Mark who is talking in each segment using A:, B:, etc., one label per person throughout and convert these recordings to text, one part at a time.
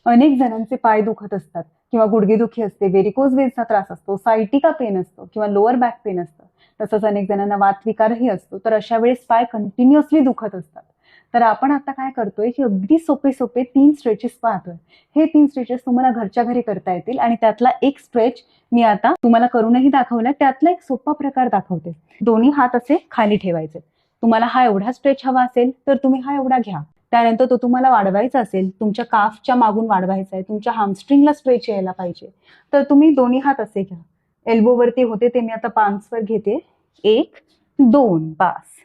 A: अनेक जणांचे पाय दुखत असतात किंवा गुडघेदुखी असते, व्हेरिकोज वेन्सचा त्रास असतो, सायटिका पेन असतो किंवा लोअर बॅक पेन असतं. तसंच अनेक जणांना वातविकारही असतो. तर अशा वेळेस पाय कंटिन्युअसली दुखत असतात. तर आपण आता काय करतोय की अगदी सोपे सोपे 3 स्ट्रेचेस पाहतोय. हे 3 स्ट्रेचेस तुम्हाला घरच्या घरी करता येतील आणि त्यातला एक स्ट्रेच मी आता तुम्हाला करूनही दाखवला. त्यातला एक सोपा प्रकार दाखवते. दोन्ही हात असे खाली ठेवायचे. तुम्हाला हा एवढा स्ट्रेच हवा असेल तर तुम्ही हा एवढा घ्या. त्यानंतर तो तुम्हाला वाढवायचा असेल, तुमच्या काफच्या मागून वाढवायचा आहे, तुमच्या हामस्ट्रिंगला स्ट्रेच यायला पाहिजे, तर तुम्ही दोन्ही हात असे घ्या. एल्बोवरती होते ते मी आता पाम्सवर घेते. 1, 2, बास.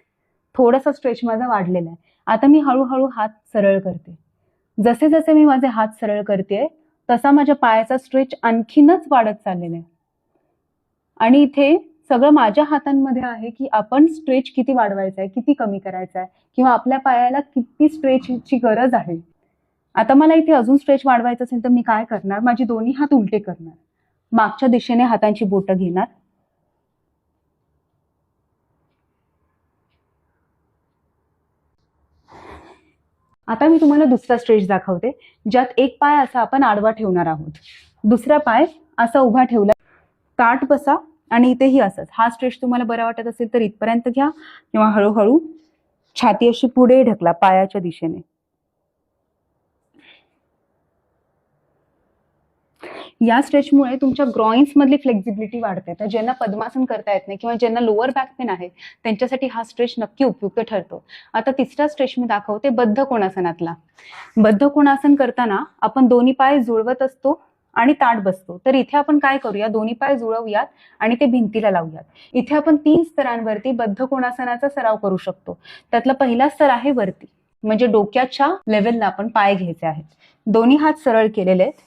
A: थोडासा स्ट्रेच माझा वाढलेला आहे. आता मी हळूहळू हात सरळ करते. जसे जसे मी माझे हात सरळ करते तसा माझ्या पायाचा स्ट्रेच आणखीनच वाढत चाललेला आहे. आणि इथे सगळं माझ्या हातांमध्ये आहे की आपण स्ट्रेच किती वाढवायचा आहे, किती कमी करायचा आहे किंवा आपल्या पायाला किती स्ट्रेचची गरज आहे. आता मला इथे अजून स्ट्रेच वाढवायचं असेल तर मी काय करणार, माझे दोन्ही हात उलटे करणार, मागच्या दिशेने हातांची बोटं घेणार. आता मी तुम्हाला दुसरा स्ट्रेच दाखवते, ज्यात एक पाय असा आपण आडवा ठेवणार आहोत, दुसरा पाय असा उभा ठेवला, ताठ बसा आणि इथेही असंच. हा स्ट्रेच तुम्हाला बरा वाटत असेल तर इथपर्यंत घ्या किंवा हळूहळू छाती अशी पुढे ढकला पायाच्या दिशेने. या स्ट्रेचमुळे तुमच्या ग्रॉइन्स मधली फ्लेक्झिबिलिटी वाढते. तर ज्यांना पद्मासन करता येत नाही किंवा ज्यांना लोअर बॅक पेन आहे त्यांच्यासाठी हा स्ट्रेच नक्की उपयुक्त ठरतो. आता तिसरा स्ट्रेच मी दाखवते बद्ध कोणासनातला. बद्ध कोणासन करताना आपण दोन्ही पाय जुळवत असतो आणि ताठ बसतो. तर इथे आपण काय करूया, दोन्ही पाय जुळवूयात आणि ते भिंतीला लावूयात. इथे आपण 3 स्तरांवरती बद्ध कोणासनाचा सराव करू शकतो. त्यातला पहिला स्तर आहे वरती, म्हणजे डोक्याच्या लेवलला आपण पाय घ्यायचे आहेत. दोन्ही हात सरळ केलेले आहेत.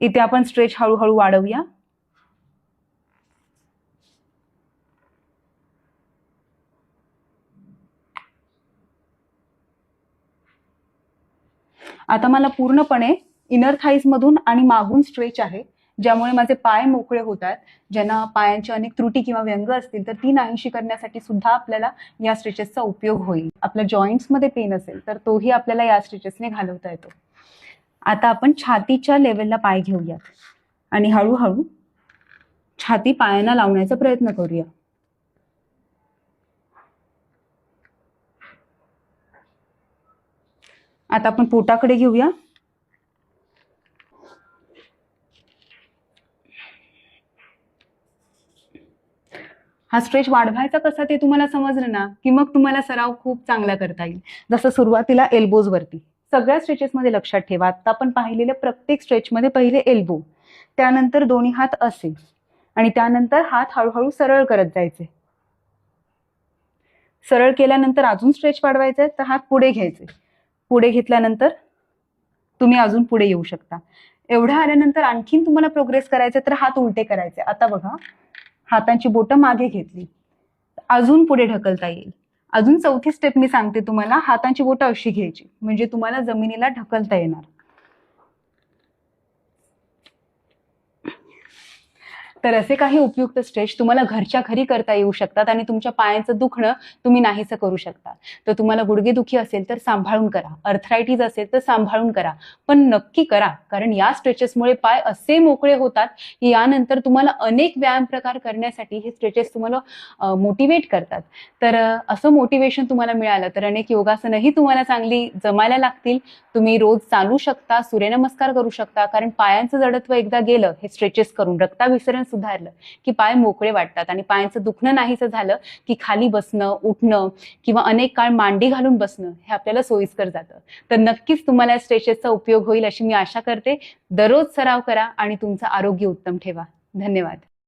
A: इथे आपण स्ट्रेच हळूहळू वाढवूया. आता मला पूर्णपणे इनर थाईज मधून आणि मागून स्ट्रेच आहे, ज्यामुळे माझे पाय मोकळे होतात. ज्यांना पायांची अनेक त्रुटी किंवा व्यंग असतील तर ती नाहीशी करण्यासाठी सुद्धा आपल्याला या स्ट्रेचेसचा उपयोग होईल. आपल्या जॉईंट्स मध्ये पेन असेल तर तोही आपल्याला या स्ट्रेचेसने घालवता येतो. आता आपण छातीच्या लेवलला पाय घेऊयात आणि हळूहळू छाती पायांना लावण्याचा प्रयत्न करूया. आता आपण पोटाकडे घेऊया. हा स्ट्रेच वाढवायचा कसा ते तुम्हाला समजलं ना, की मग तुम्हाला सराव खूप चांगला करता येईल. जसं सुरुवातीला एल्बोज वरती, सगळ्या स्ट्रेचेस मध्ये लक्षात ठेवा, आता आपण पाहिलेल्या प्रत्येक स्ट्रेच मध्ये पहिले एल्बो, त्यानंतर दोन्ही हात असे आणि त्यानंतर हात हळूहळू सरळ करत जायचे. सरळ केल्यानंतर अजून स्ट्रेच वाढवायचे तर हात पुढे घ्यायचे. पुढे घेतल्यानंतर तुम्ही अजून पुढे येऊ शकता. एवढ्या आल्यानंतर आणखीन तुम्हाला प्रोग्रेस करायचे तर हात उलटे करायचे. आता बघा, हातांची बोटं मागे घेतली, अजून पुढे ढकलता येईल. अजून चौथी स्टेप मी सांगते तुम्हाला, हातांची बोटं अशी घ्यायची म्हणजे तुम्हाला जमिनीला ढकलता येणार. तर असे काही उपयुक्त स्ट्रेच तुम्हाला घरच्या घरी करता येऊ शकतात आणि तुमच्या पायांचं दुखणं तुम्ही नाहीसं करू शकता. तर तुम्हाला गुडघेदुखी असेल तर सांभाळून करा, अर्थरायटिस असेल तर सांभाळून करा, पण नक्की करा. कारण या स्ट्रेचेसमुळे पाय असे मोकळे होतात की यानंतर तुम्हाला अनेक व्यायाम प्रकार करण्यासाठी हे स्ट्रेचेस तुम्हाला मोटिवेट करतात. तर असं मोटिवेशन तुम्हाला मिळालं तर अनेक योगासनही तुम्हाला चांगली जमायला लागतील. तुम्ही रोज चालू शकता, सूर्यनमस्कार करू शकता, कारण पायांचं जडत्व एकदा गेलं हे स्ट्रेचेस करून, रक्ताभिसरण सुधारलं की पाय मोकळे वाटतात आणि पायांचं दुखणं नाहीसं झालं की खाली बसणं, उठणं किंवा अनेक काळ मांडी घालून बसणं हे आपल्याला सोयीस्कर जातं. तर नक्कीच तुम्हाला या स्ट्रेचेसचा उपयोग होईल अशी मी आशा करते. दररोज सराव करा आणि तुमचं आरोग्य उत्तम ठेवा. धन्यवाद.